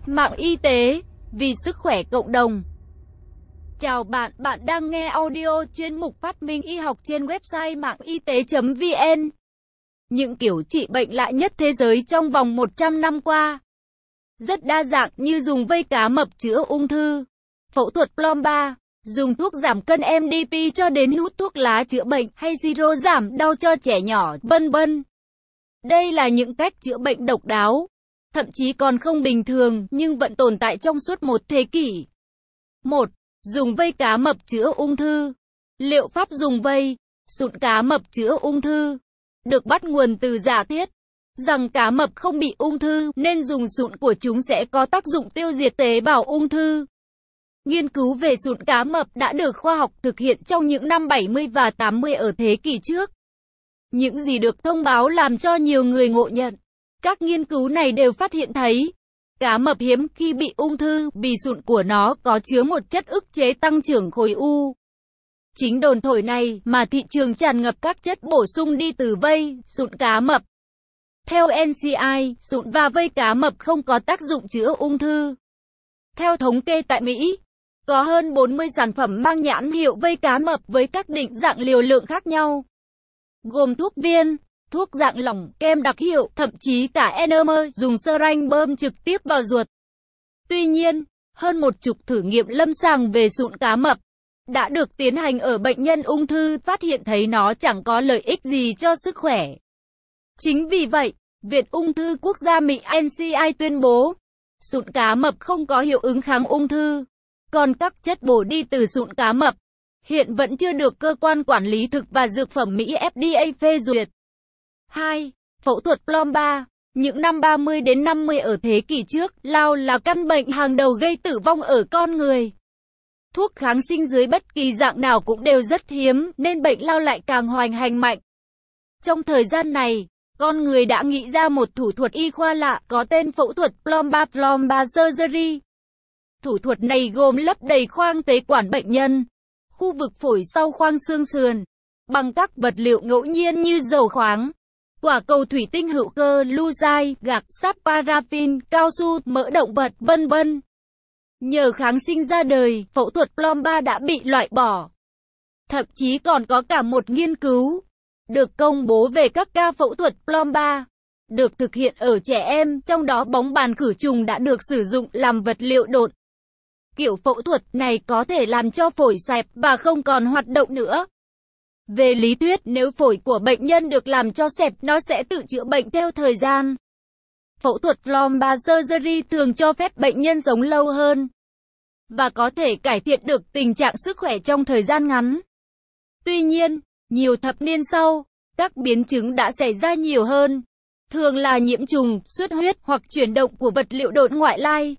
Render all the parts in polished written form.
Mạng y tế, vì sức khỏe cộng đồng. Chào bạn, bạn đang nghe audio chuyên mục phát minh y học trên website mạng y tế.vn. Những kiểu trị bệnh lạ nhất thế giới trong vòng 100 năm qua. Rất đa dạng như dùng vây cá mập chữa ung thư, phẫu thuật plomba, dùng thuốc giảm cân MDP cho đến hút thuốc lá chữa bệnh hay siro giảm đau cho trẻ nhỏ, vân vân. Đây là những cách chữa bệnh độc đáo, thậm chí còn không bình thường nhưng vẫn tồn tại trong suốt một thế kỷ. 1. Dùng vây cá mập chữa ung thư. Liệu pháp dùng vây, sụn cá mập chữa ung thư được bắt nguồn từ giả thiết rằng cá mập không bị ung thư nên dùng sụn của chúng sẽ có tác dụng tiêu diệt tế bào ung thư. Nghiên cứu về sụn cá mập đã được khoa học thực hiện trong những năm 70 và 80 ở thế kỷ trước. Những gì được thông báo làm cho nhiều người ngộ nhận. Các nghiên cứu này đều phát hiện thấy cá mập hiếm khi bị ung thư vì sụn của nó có chứa một chất ức chế tăng trưởng khối u. Chính đồn thổi này mà thị trường tràn ngập các chất bổ sung đi từ vây, sụn cá mập. Theo NCI, sụn và vây cá mập không có tác dụng chữa ung thư. Theo thống kê tại Mỹ, có hơn 40 sản phẩm mang nhãn hiệu vây cá mập với các định dạng liều lượng khác nhau, gồm thuốc viên, thuốc dạng lỏng, kem đặc hiệu, thậm chí cả enema dùng seringue bơm trực tiếp vào ruột. Tuy nhiên, hơn một chục thử nghiệm lâm sàng về sụn cá mập đã được tiến hành ở bệnh nhân ung thư phát hiện thấy nó chẳng có lợi ích gì cho sức khỏe. Chính vì vậy, Viện Ung thư Quốc gia Mỹ NCI tuyên bố, sụn cá mập không có hiệu ứng kháng ung thư, còn các chất bổ đi từ sụn cá mập hiện vẫn chưa được cơ quan quản lý thực và dược phẩm Mỹ FDA phê duyệt. 2. Phẫu thuật plomba. Những năm 30 đến 50 ở thế kỷ trước, lao là căn bệnh hàng đầu gây tử vong ở con người. Thuốc kháng sinh dưới bất kỳ dạng nào cũng đều rất hiếm, nên bệnh lao lại càng hoành hành mạnh. Trong thời gian này, con người đã nghĩ ra một thủ thuật y khoa lạ có tên phẫu thuật plomba surgery. Thủ thuật này gồm lấp đầy khoang phế quản bệnh nhân, khu vực phổi sau khoang xương sườn, bằng các vật liệu ngẫu nhiên như dầu khoáng, quả cầu thủy tinh hữu cơ, lucite, gạc, sắt, paraffin, cao su, mỡ động vật, vân vân. Nhờ kháng sinh ra đời, phẫu thuật plomba đã bị loại bỏ. Thậm chí còn có cả một nghiên cứu được công bố về các ca phẫu thuật plomba được thực hiện ở trẻ em, trong đó bóng bàn khử trùng đã được sử dụng làm vật liệu đột. Kiểu phẫu thuật này có thể làm cho phổi xẹp và không còn hoạt động nữa. Về lý thuyết, nếu phổi của bệnh nhân được làm cho xẹp, nó sẽ tự chữa bệnh theo thời gian. Phẫu thuật plomba surgery thường cho phép bệnh nhân sống lâu hơn và có thể cải thiện được tình trạng sức khỏe trong thời gian ngắn. Tuy nhiên, nhiều thập niên sau, các biến chứng đã xảy ra nhiều hơn, thường là nhiễm trùng, xuất huyết hoặc chuyển động của vật liệu đột ngoại lai.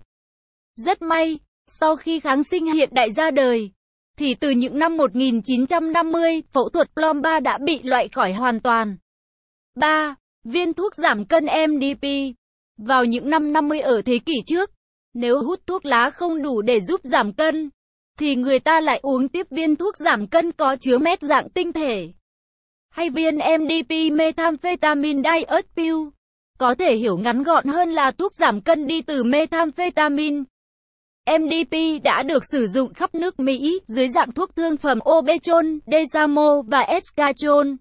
Rất may, sau khi kháng sinh hiện đại ra đời, thì từ những năm 1950, phẫu thuật plomba đã bị loại khỏi hoàn toàn. 3. Viên thuốc giảm cân MDP. Vào những năm 50 ở thế kỷ trước, nếu hút thuốc lá không đủ để giúp giảm cân, thì người ta lại uống tiếp viên thuốc giảm cân có chứa meth dạng tinh thể, hay viên MDP methamphetamine diet pill. Có thể hiểu ngắn gọn hơn là thuốc giảm cân đi từ methamphetamine. MDP đã được sử dụng khắp nước Mỹ dưới dạng thuốc thương phẩm Obetron, Desamo và Escatron.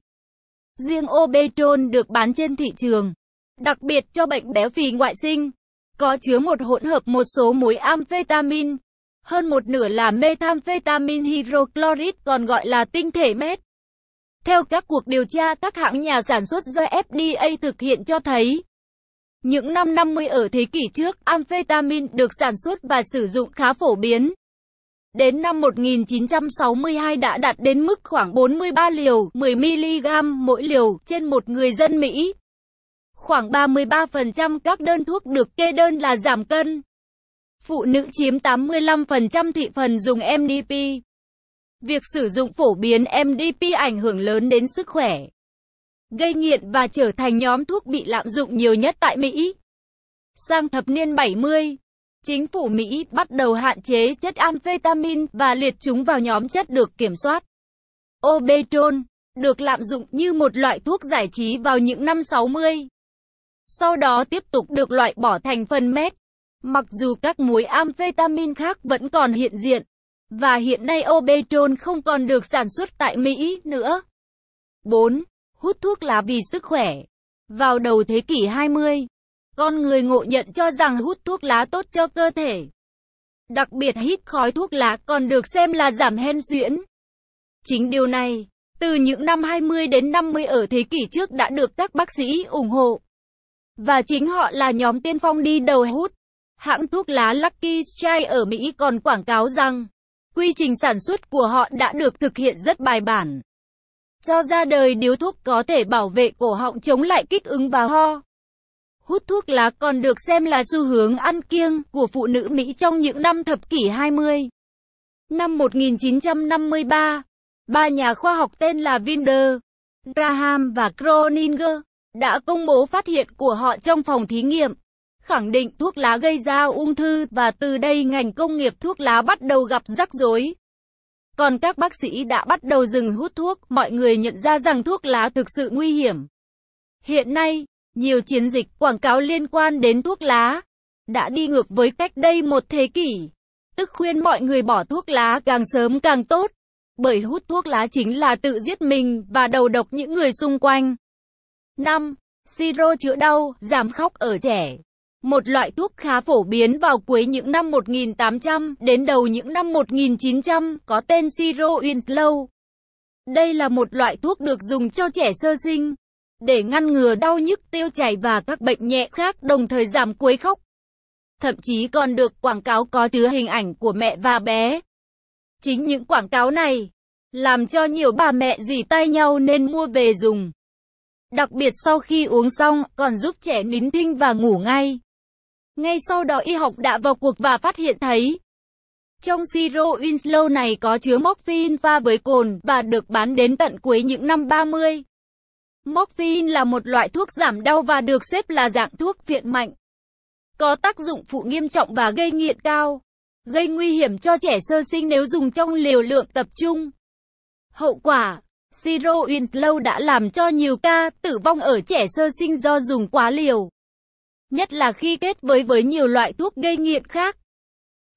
Riêng Obetron được bán trên thị trường, đặc biệt cho bệnh béo phì ngoại sinh, có chứa một hỗn hợp một số muối amphetamine, hơn một nửa là methamphetamine hydrochloride còn gọi là tinh thể meth. Theo các cuộc điều tra các hãng nhà sản xuất do FDA thực hiện cho thấy, những năm 50 ở thế kỷ trước, amphetamine được sản xuất và sử dụng khá phổ biến. Đến năm 1962 đã đạt đến mức khoảng 43 liều, 10mg mỗi liều, trên một người dân Mỹ. Khoảng 33% các đơn thuốc được kê đơn là giảm cân. Phụ nữ chiếm 85% thị phần dùng MDP. Việc sử dụng phổ biến MDP ảnh hưởng lớn đến sức khỏe, gây nghiện và trở thành nhóm thuốc bị lạm dụng nhiều nhất tại Mỹ. Sang thập niên 70, chính phủ Mỹ bắt đầu hạn chế chất amphetamine và liệt chúng vào nhóm chất được kiểm soát. Obetron được lạm dụng như một loại thuốc giải trí vào những năm 60. Sau đó tiếp tục được loại bỏ thành phần meth. Mặc dù các muối amphetamine khác vẫn còn hiện diện, và hiện nay Obetrol không còn được sản xuất tại Mỹ nữa. 4. Hút thuốc lá vì sức khỏe. Vào đầu thế kỷ 20, con người ngộ nhận cho rằng hút thuốc lá tốt cho cơ thể. Đặc biệt hít khói thuốc lá còn được xem là giảm hen suyễn. Chính điều này, từ những năm 20 đến 50 ở thế kỷ trước đã được các bác sĩ ủng hộ. Và chính họ là nhóm tiên phong đi đầu hút. Hãng thuốc lá Lucky Strike ở Mỹ còn quảng cáo rằng, quy trình sản xuất của họ đã được thực hiện rất bài bản, cho ra đời điếu thuốc có thể bảo vệ cổ họng chống lại kích ứng và ho. Hút thuốc lá còn được xem là xu hướng ăn kiêng của phụ nữ Mỹ trong những năm thập kỷ 20. Năm 1953, ba nhà khoa học tên là Winder, Graham và Croninger đã công bố phát hiện của họ trong phòng thí nghiệm, khẳng định thuốc lá gây ra ung thư, và từ đây ngành công nghiệp thuốc lá bắt đầu gặp rắc rối. Còn các bác sĩ đã bắt đầu dừng hút thuốc, mọi người nhận ra rằng thuốc lá thực sự nguy hiểm. Hiện nay, nhiều chiến dịch quảng cáo liên quan đến thuốc lá đã đi ngược với cách đây một thế kỷ, tức khuyên mọi người bỏ thuốc lá càng sớm càng tốt, bởi hút thuốc lá chính là tự giết mình và đầu độc những người xung quanh. 5. Siro chữa đau, giảm khóc ở trẻ. Một loại thuốc khá phổ biến vào cuối những năm 1800 đến đầu những năm 1900 có tên Siro Winslow. Đây là một loại thuốc được dùng cho trẻ sơ sinh để ngăn ngừa đau nhức, tiêu chảy và các bệnh nhẹ khác, đồng thời giảm quấy khóc. Thậm chí còn được quảng cáo có chứa hình ảnh của mẹ và bé. Chính những quảng cáo này làm cho nhiều bà mẹ rỉ tai nhau nên mua về dùng. Đặc biệt sau khi uống xong, còn giúp trẻ nín thinh và ngủ ngay. Ngay sau đó y học đã vào cuộc và phát hiện thấy trong siro Winslow này có chứa morphine pha với cồn và được bán đến tận cuối những năm 30. Morphine là một loại thuốc giảm đau và được xếp là dạng thuốc viện mạnh, có tác dụng phụ nghiêm trọng và gây nghiện cao, gây nguy hiểm cho trẻ sơ sinh nếu dùng trong liều lượng tập trung. Hậu quả, siro Winslow đã làm cho nhiều ca tử vong ở trẻ sơ sinh do dùng quá liều, nhất là khi kết với nhiều loại thuốc gây nghiện khác.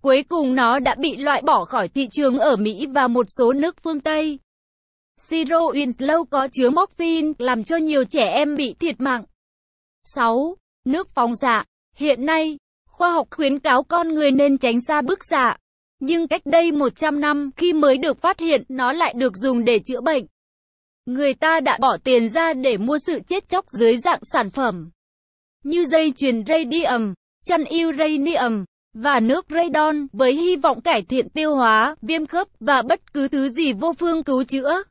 Cuối cùng nó đã bị loại bỏ khỏi thị trường ở Mỹ và một số nước phương Tây. Siro Winslow có chứa morphine, làm cho nhiều trẻ em bị thiệt mạng. 6. Nước phóng xạ. Hiện nay, khoa học khuyến cáo con người nên tránh xa bức xạ. Nhưng cách đây 100 năm, khi mới được phát hiện, nó lại được dùng để chữa bệnh. Người ta đã bỏ tiền ra để mua sự chết chóc dưới dạng sản phẩm như dây chuyền radium, chăn uranium và nước radon, với hy vọng cải thiện tiêu hóa, viêm khớp và bất cứ thứ gì vô phương cứu chữa.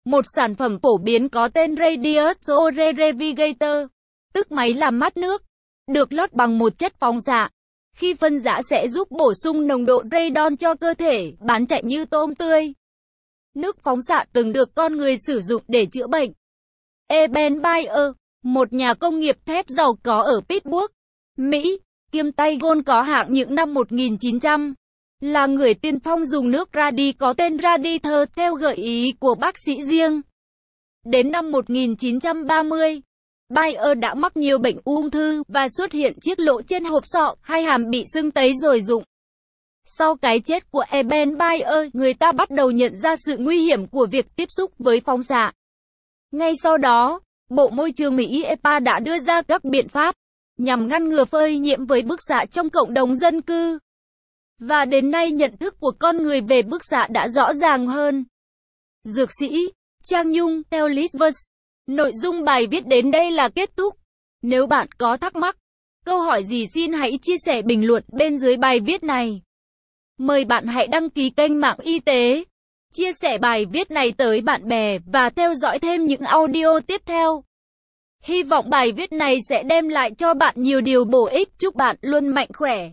Một sản phẩm phổ biến có tên Radius Ore Revigator, tức máy làm mát nước, được lót bằng một chất phóng xạ. Khi phân rã sẽ giúp bổ sung nồng độ radon cho cơ thể, bán chạy như tôm tươi. Nước phóng xạ từng được con người sử dụng để chữa bệnh. Eben Bayer, một nhà công nghiệp thép giàu có ở Pittsburgh, Mỹ, kiêm tay gôn có hạng những năm 1900, là người tiên phong dùng nước radi có tên Raditor theo gợi ý của bác sĩ riêng. Đến năm 1930, Bayer đã mắc nhiều bệnh ung thư và xuất hiện chiếc lỗ trên hộp sọ, hai hàm bị sưng tấy rồi rụng. Sau cái chết của Eben Bayer, người ta bắt đầu nhận ra sự nguy hiểm của việc tiếp xúc với phóng xạ. Ngay sau đó, Bộ Môi trường Mỹ EPA đã đưa ra các biện pháp nhằm ngăn ngừa phơi nhiễm với bức xạ trong cộng đồng dân cư. Và đến nay nhận thức của con người về bức xạ đã rõ ràng hơn. Dược sĩ Trang Nhung theo Lisvers. Nội dung bài viết đến đây là kết thúc. Nếu bạn có thắc mắc, câu hỏi gì xin hãy chia sẻ bình luận bên dưới bài viết này. Mời bạn hãy đăng ký kênh Mạng Y tế, chia sẻ bài viết này tới bạn bè và theo dõi thêm những audio tiếp theo. Hy vọng bài viết này sẽ đem lại cho bạn nhiều điều bổ ích. Chúc bạn luôn mạnh khỏe.